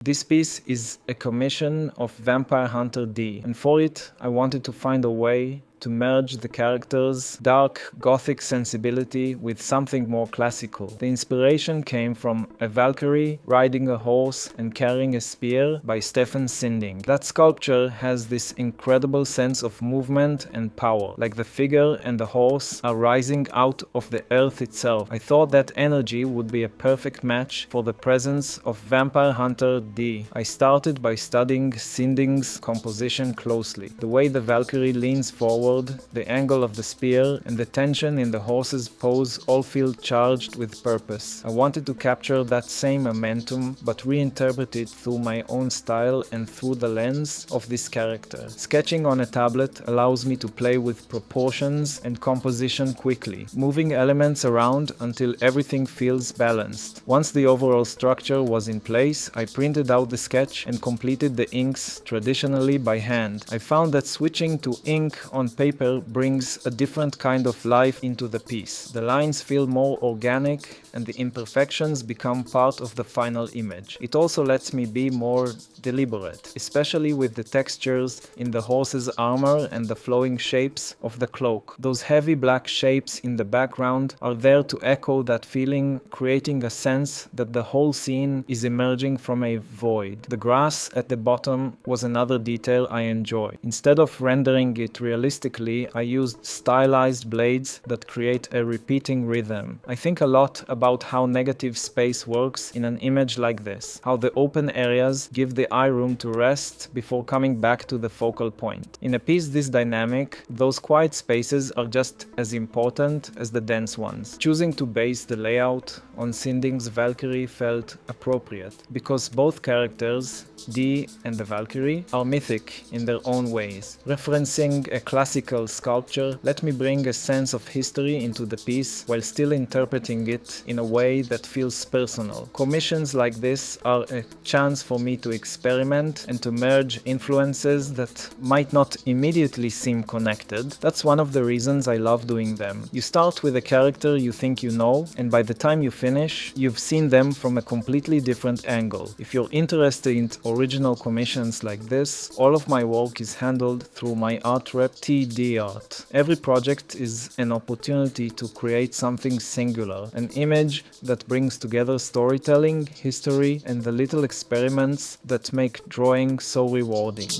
This piece is a commission of Vampire Hunter D, and for it I wanted to find a way to merge the character's dark Gothic sensibility with something more classical. The inspiration came from a Valkyrie riding a horse and carrying a spear by Stephan Sinding. That sculpture has this incredible sense of movement and power, like the figure and the horse are rising out of the earth itself. I thought that energy would be a perfect match for the presence of Vampire Hunter D. I started by studying Sinding's composition closely. The way the Valkyrie leans forward, the angle of the spear, and the tension in the horse's pose all feel charged with purpose. I wanted to capture that same momentum, but reinterpret it through my own style and through the lens of this character. Sketching on a tablet allows me to play with proportions and composition quickly, moving elements around until everything feels balanced. Once the overall structure was in place, I printed out the sketch and completed the inks traditionally by hand. I found that switching to ink on paper brings a different kind of life into the piece. The lines feel more organic and the imperfections become part of the final image. It also lets me be more deliberate, especially with the textures in the horse's armor and the flowing shapes of the cloak. Those heavy black shapes in the background are there to echo that feeling, creating a sense that the whole scene is emerging from a void. The grass at the bottom was another detail I enjoy. Instead of rendering it realistically, I used stylized blades that create a repeating rhythm. I think a lot about how negative space works in an image like this, how the open areas give the eye room to rest before coming back to the focal point. In a piece this dynamic, those quiet spaces are just as important as the dense ones. Choosing to base the layout on Sinding's Valkyrie felt appropriate, because both characters, D and the Valkyrie, are mythic in their own ways. Referencing a classical sculpture let me bring a sense of history into the piece while still interpreting it in a way that feels personal. Commissions like this are a chance for me to experiment and to merge influences that might not immediately seem connected. That's one of the reasons I love doing them. You start with a character you think you know, and by the time you finish, you've seen them from a completely different angle. If you're interested in original commissions like this, all of my work is handled through my art rep TD Art. Every project is an opportunity to create something singular, an image that brings together storytelling, history, and the little experiments that make drawing so rewarding.